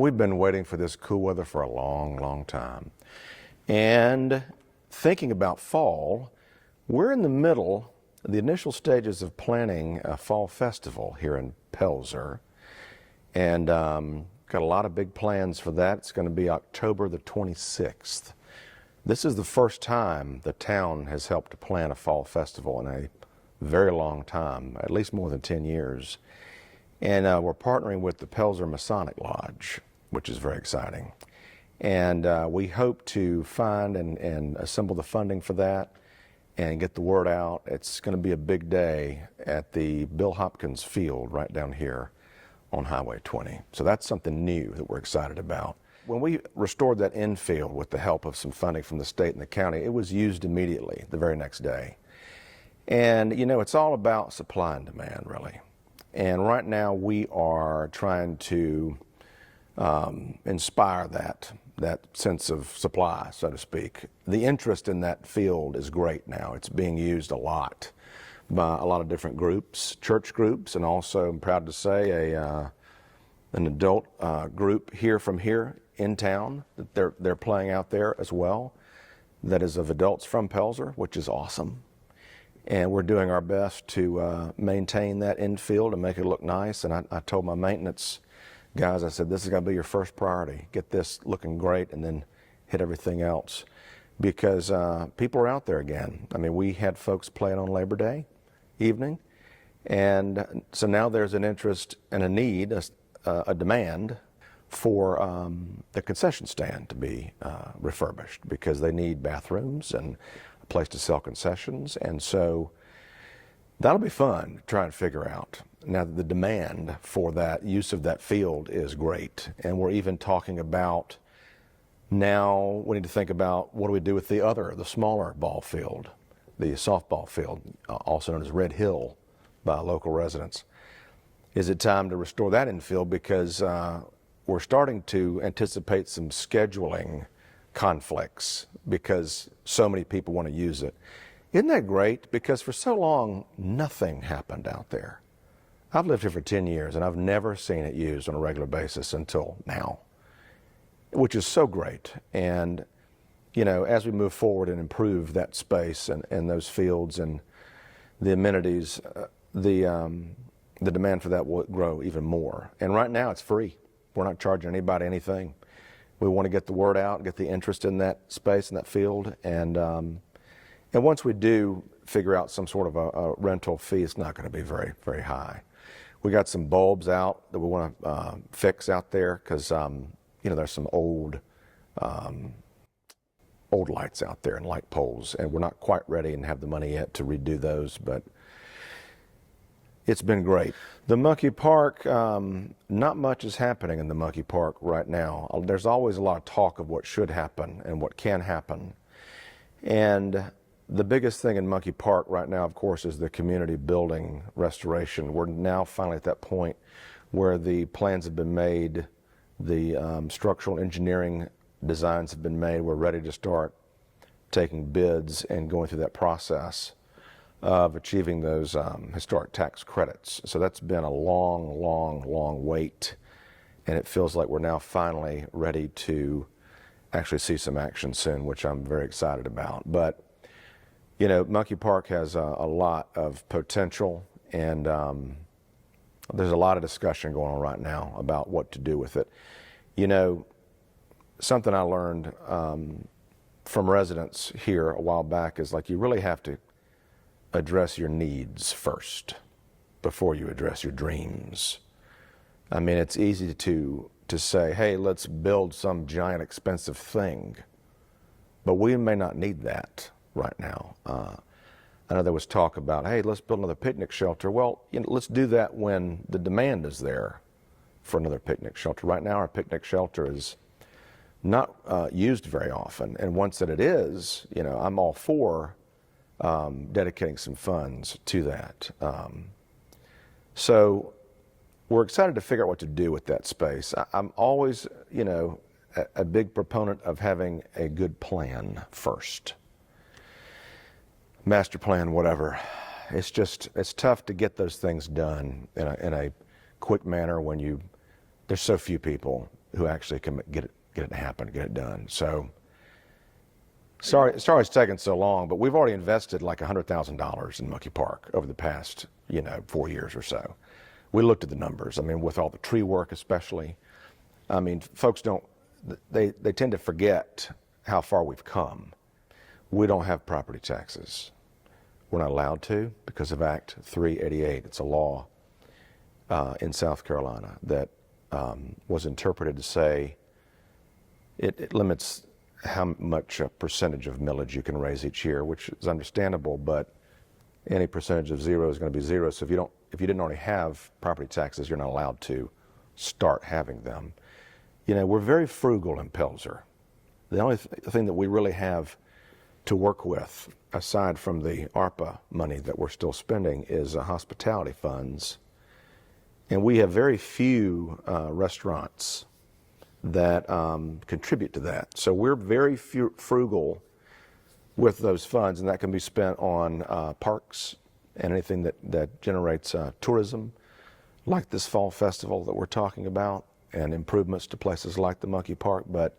We've been waiting for this cool weather for a long, long time. And thinking about fall, we're in the middle of the initial stages of planning a fall festival here in Pelzer. And got a lot of big plans for that. It's going to be October the 26th. This is the first time the town has helped to plan a fall festival in a very long time, at least more than 10 years. And we're partnering with the Pelzer Masonic Lodge, which is very exciting. And we hope to find and assemble the funding for that and get the word out. It's going to be a big day at the Bill Hopkins Field right down here on Highway 20. So that's something new that we're excited about. When we restored that infield with the help of some funding from the state and the county, it was used immediately the very next day. And you know, it's all about supply and demand, really. And right now we are trying to inspire that sense of supply, so to speak. The interest in that field is great now. It's being used a lot by a lot of different groups, church groups, and also, I'm proud to say, an adult group from here in town that they're playing out there as well, that is of adults from Pelzer, which is awesome. And we're doing our best to maintain that infield and make it look nice. And I told my maintenance guys, I said, this is going to be your first priority. Get this looking great and then hit everything else. Because people are out there again. I mean, we had folks playing on Labor Day evening. And so now there's an interest and a need, a demand for the concession stand to be refurbished because they need bathrooms and a place to sell concessions. And so that'll be fun to try and figure out. Now, the demand for that use of that field is great. And we're even talking about now we need to think about what do we do with the smaller ball field, the softball field, also known as Red Hill by local residents. Is it time to restore that infield? Because we're starting to anticipate some scheduling conflicts because so many people want to use it. Isn't that great? Because for so long, nothing happened out there. I've lived here for 10 years and I've never seen it used on a regular basis until now, which is so great. And, you know, as we move forward and improve that space and those fields and the amenities, the demand for that will grow even more. And right now it's free. We're not charging anybody anything. We want to get the word out, get the interest in that space and that field. And once we do figure out some sort of a rental fee, it's not going to be very, very high. We got some bulbs out that we want to fix out there because, you know, there's some old lights out there and light poles, and we're not quite ready and have the money yet to redo those, but it's been great. The Monkey Park, not much is happening in the Monkey Park right now. There's always a lot of talk of what should happen and what can happen. And the biggest thing in Monkey Park right now, of course, is the community building restoration. We're now finally at that point where the plans have been made, the structural engineering designs have been made. We're ready to start taking bids and going through that process of achieving those historic tax credits. So that's been a long, long, long wait, and it feels like we're now finally ready to actually see some action soon, which I'm very excited about. But you know, Monkey Park has a lot of potential, and there's a lot of discussion going on right now about what to do with it. You know, something I learned from residents here a while back is like you really have to address your needs first before you address your dreams. I mean, it's easy to say, hey, let's build some giant expensive thing, but we may not need that right now. I know there was talk about, hey, let's build another picnic shelter. Well, you know, let's do that when the demand is there for another picnic shelter. Right now, our picnic shelter is not used very often, and once that it is, you know, I'm all for dedicating some funds to that. So we're excited to figure out what to do with that space. I'm always, you know, a big proponent of having a good plan first. Master plan, whatever. It's tough to get those things done in a quick manner when there's so few people who actually can get it happen, get it done. So sorry it's taken so long, but we've already invested like $100,000 in Monkey Park over the past 4 years or so. We looked at the numbers. I mean, with all the tree work especially. I mean, folks they tend to forget how far we've come. We don't have property taxes. We're not allowed to because of Act 388. It's a law in South Carolina that was interpreted to say it limits how much a percentage of millage you can raise each year, which is understandable, but any percentage of zero is going to be zero. So if you didn't already have property taxes, you're not allowed to start having them. We're very frugal in Pelzer. The only thing that we really have to work with, aside from the ARPA money that we're still spending, is hospitality funds. And we have very few restaurants that contribute to that. So we're very frugal with those funds, and that can be spent on parks and anything that generates tourism, like this fall festival that we're talking about, and improvements to places like the Monkey Park. But,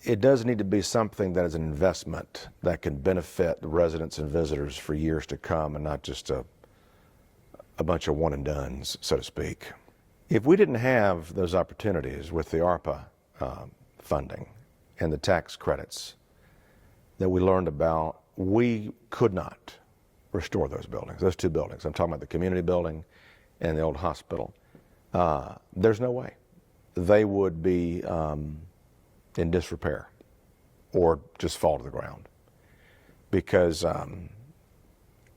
it does need to be something that is an investment that can benefit the residents and visitors for years to come, and not just a bunch of one and dones, so to speak. If we didn't have those opportunities with the ARPA funding and the tax credits that we learned about, we could not restore those buildings, those two buildings. I'm talking about the community building and the old hospital. There's no way. They would be in disrepair or just fall to the ground, because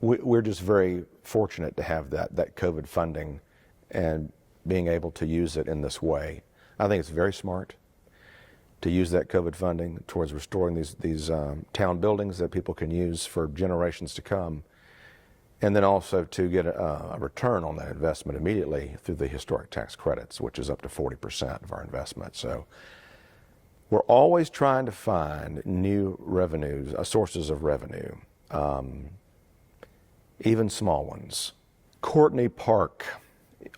we're just very fortunate to have that COVID funding and being able to use it in this way. I think it's very smart to use that COVID funding towards restoring these town buildings that people can use for generations to come, and then also to get a return on that investment immediately through the historic tax credits, which is up to 40% of our investment. So we're always trying to find new revenues, sources of revenue, even small ones. Courtney Park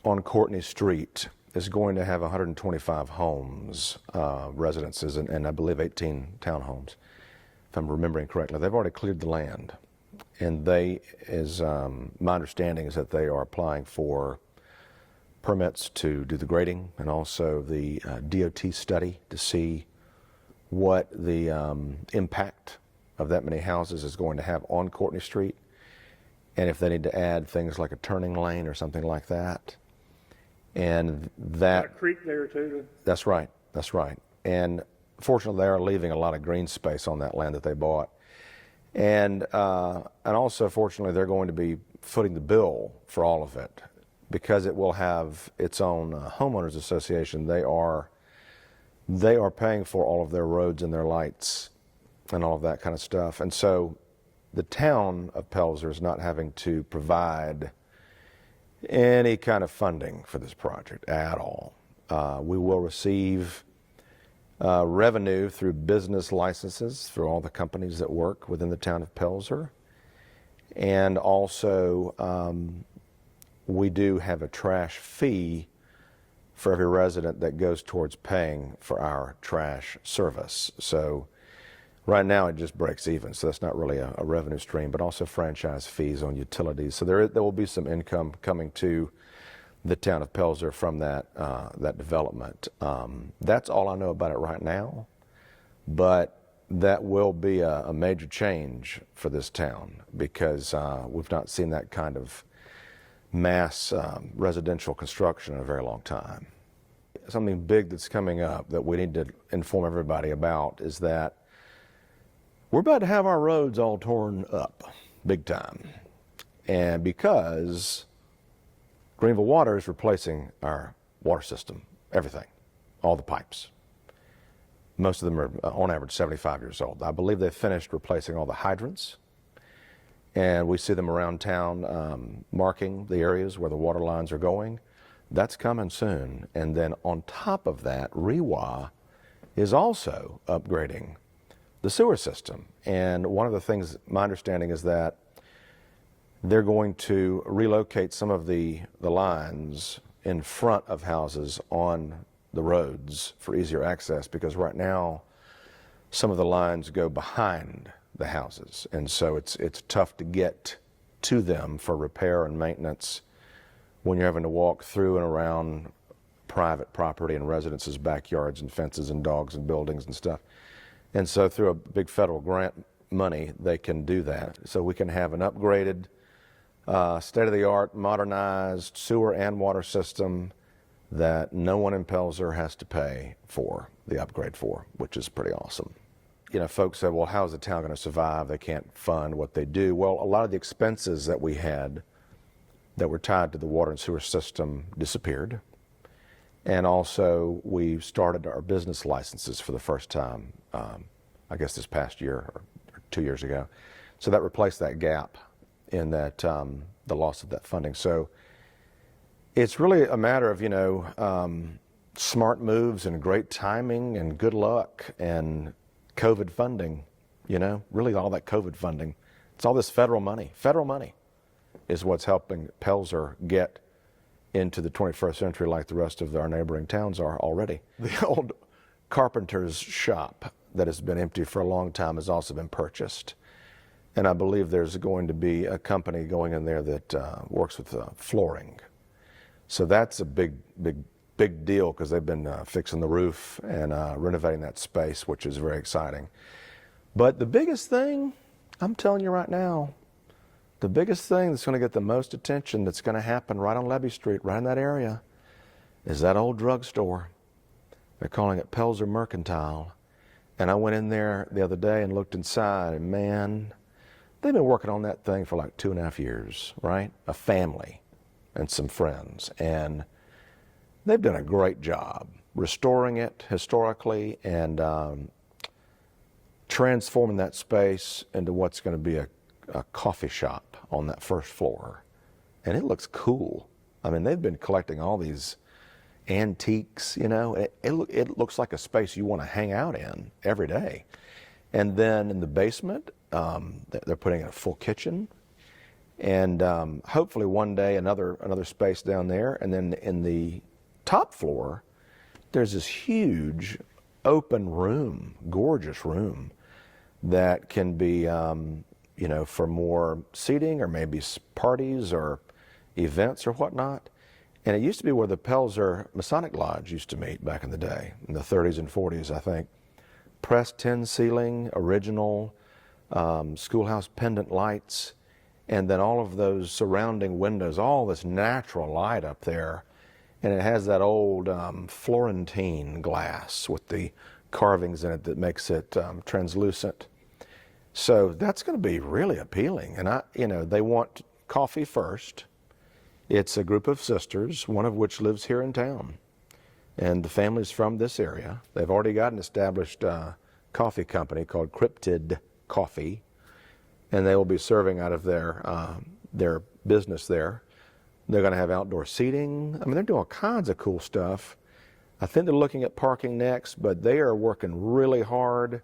on Courtney Street is going to have 125 homes, residences, and I believe 18 townhomes, if I'm remembering correctly. They've already cleared the land, and my understanding is that they are applying for permits to do the grading and also the DOT study to see what the impact of that many houses is going to have on Courtney Street, and if they need to add things like a turning lane or something like that. And that got a creek there too. That's right. And fortunately, they are leaving a lot of green space on that land that they bought. And also, fortunately, they're going to be footing the bill for all of it, because it will have its own homeowners association. They are paying for all of their roads and their lights and all of that kind of stuff. And so the town of Pelzer is not having to provide any kind of funding for this project at all. We will receive revenue through business licenses through all the companies that work within the town of Pelzer. And also, we do have a trash fee for every resident that goes towards paying for our trash service. So right now it just breaks even, so that's not really a revenue stream, but also franchise fees on utilities. So there will be some income coming to the town of Pelzer from that development. That's all I know about it right now, but that will be a major change for this town, because we've not seen that kind of mass residential construction in a very long time. Something big that's coming up that we need to inform everybody about is that we're about to have our roads all torn up big time. And because Greenville Water is replacing our water system, everything, all the pipes. Most of them are on average 75 years old. I believe they've finished replacing all the hydrants, and we see them around town marking the areas where the water lines are going. That's coming soon. And then on top of that, REWA is also upgrading the sewer system. And one of the things, my understanding is that they're going to relocate some of the lines in front of houses on the roads for easier access, because right now some of the lines go behind the houses, and so it's tough to get to them for repair and maintenance when you're having to walk through and around private property and residences' backyards and fences and dogs and buildings and stuff. And so through a big federal grant money, they can do that. So we can have an upgraded, state-of-the-art, modernized sewer and water system that no one in Pelzer has to pay for the upgrade for, which is pretty awesome. You know, folks say, well, how's the town going to survive? They can't fund what they do. Well, a lot of the expenses that we had that were tied to the water and sewer system disappeared. And also, we started our business licenses for the first time, I guess this past year or 2 years ago. So that replaced that gap in that, the loss of that funding. So it's really a matter of, you know, smart moves and great timing and good luck and COVID funding, you know, really all that COVID funding. It's all this federal money. Federal money is what's helping Pelzer get into the 21st century like the rest of our neighboring towns are already. The old carpenter's shop that has been empty for a long time has also been purchased. And I believe there's going to be a company going in there that works with flooring. So that's a big deal, because they've been fixing the roof and renovating that space, which is very exciting. But the biggest thing, I'm telling you right now, the biggest thing that's going to get the most attention that's going to happen right on Levy Street, right in that area, is that old drugstore. They're calling it Pelzer Mercantile. And I went in there the other day and looked inside, and man, they've been working on that thing for like 2.5 years, right? A family and some friends. And they've done a great job restoring it historically and transforming that space into what's going to be a coffee shop on that first floor. And it looks cool. I mean, they've been collecting all these antiques, you know. It looks like a space you want to hang out in every day. And then in the basement, they're putting in a full kitchen. And hopefully one day another space down there. And then in the top floor, there's this huge open room, gorgeous room that can be, you know, for more seating or maybe parties or events or whatnot. And it used to be where the Pelzer Masonic Lodge used to meet back in the day, in the 30s and 40s, I think. Pressed tin ceiling, original schoolhouse pendant lights, and then all of those surrounding windows, all this natural light up there. And it has that old Florentine glass with the carvings in it that makes it translucent. So that's going to be really appealing. And you know, they want coffee first. It's a group of sisters, one of which lives here in town. And the family's from this area. They've already got an established coffee company called Cryptid Coffee. And they will be serving out of their business there. They're going to have outdoor seating. I mean, they're doing all kinds of cool stuff. I think they're looking at parking next, but they are working really hard.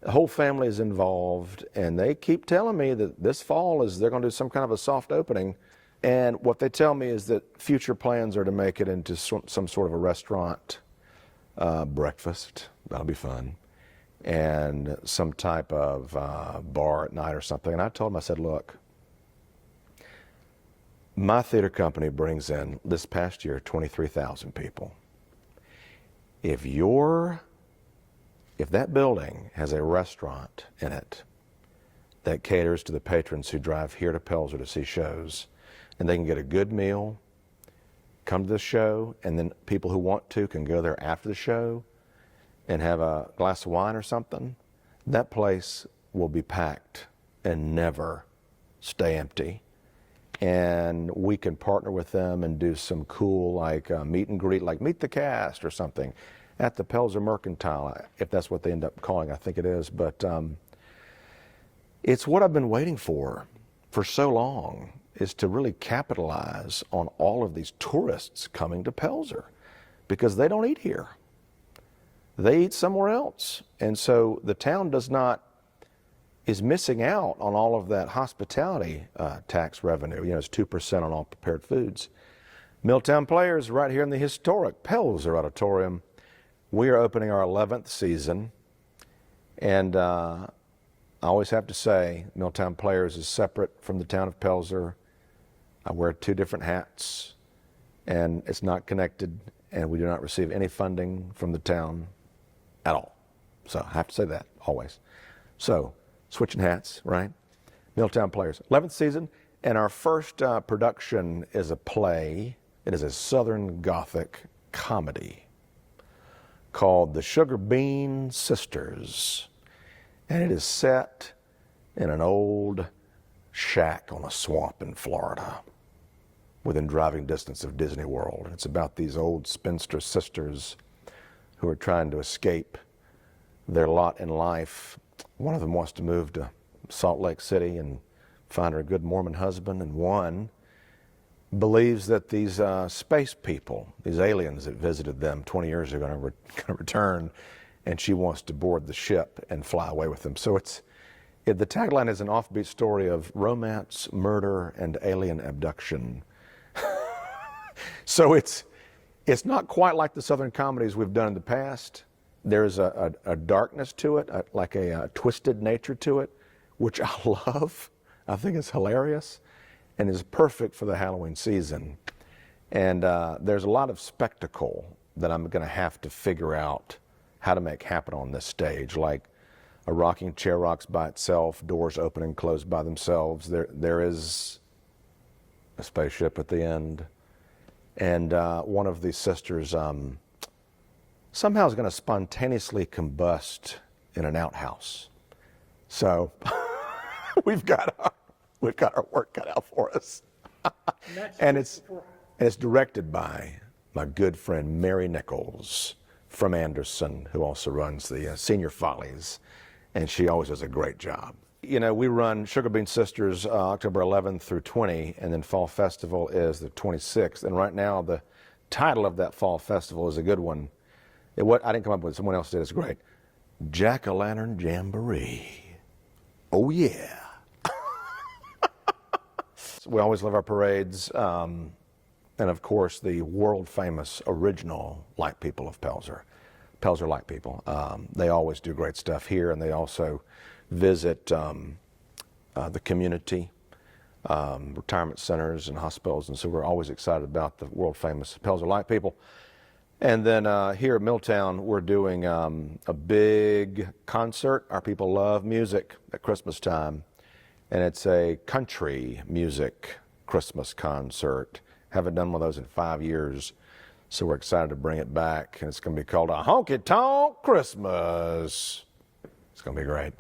The whole family is involved, and they keep telling me that this fall they're going to do some kind of a soft opening. And what they tell me is that future plans are to make it into some sort of a restaurant breakfast. That'll be fun. And some type of bar at night or something. And I told them, I said, look, my theater company brings in, this past year, 23,000 people. If that building has a restaurant in it that caters to the patrons who drive here to Pelzer to see shows, and they can get a good meal, come to the show, and then people who want to can go there after the show and have a glass of wine or something, that place will be packed and never stay empty. And we can partner with them and do some cool, like meet and greet, like Meet the Cast or something at the Pelzer Mercantile, if that's what they end up calling, I think it is. But it's what I've been waiting for so long, is to really capitalize on all of these tourists coming to Pelzer, because they don't eat here. They eat somewhere else. And so the town is missing out on all of that hospitality tax revenue. You know, it's 2% on all prepared foods. Milltown Players right here in the historic Pelzer Auditorium. We are opening our 11th season, and I always have to say Milltown Players is separate from the town of Pelzer. I wear two different hats, and it's not connected, and we do not receive any funding from the town at all. So I have to say that always. So switching hats, right? Milltown Players, 11th season, and our first production is a play. It is a Southern Gothic comedy called The Sugar Bean Sisters, and it is set in an old shack on a swamp in Florida within driving distance of Disney World. It's about these old spinster sisters who are trying to escape their lot in life. One of them wants to move to Salt Lake City and find her a good Mormon husband, and one believes that these space people, these aliens that visited them 20 years ago, are going to return, and she wants to board the ship and fly away with them. So the tagline is an offbeat story of romance, murder, and alien abduction. So it's not quite like the Southern comedies we've done in the past. There's a darkness to it, like a twisted nature to it, which I love. I think it's hilarious and is perfect for the Halloween season. And there's a lot of spectacle that I'm going to have to figure out how to make happen on this stage, like a rocking chair rocks by itself, doors open and close by themselves. There is a spaceship at the end, and one of these sisters somehow is going to spontaneously combust in an outhouse. So we've got our work cut out for us. And it's directed by my good friend Mary Nichols from Anderson, who also runs the Senior Follies, and she always does a great job. You know, we run Sugar Bean Sisters October 11th through 20, and then Fall Festival is the 26th. And right now, the title of that Fall Festival is a good one. I didn't come up with it, someone else did. It's great. Jack-o'-lantern Jamboree. Oh, yeah. We always love our parades, and of course the world-famous original Light People of Pelzer Light People. They always do great stuff here, and they also visit the community, retirement centers and hospitals, and so we're always excited about the world-famous Pelzer Light People. And then here at Milltown, we're doing a big concert. Our people love music at Christmas time. And it's a country music Christmas concert. Haven't done one of those in 5 years, so we're excited to bring it back. And it's going to be called A Honky Tonk Christmas. It's going to be great.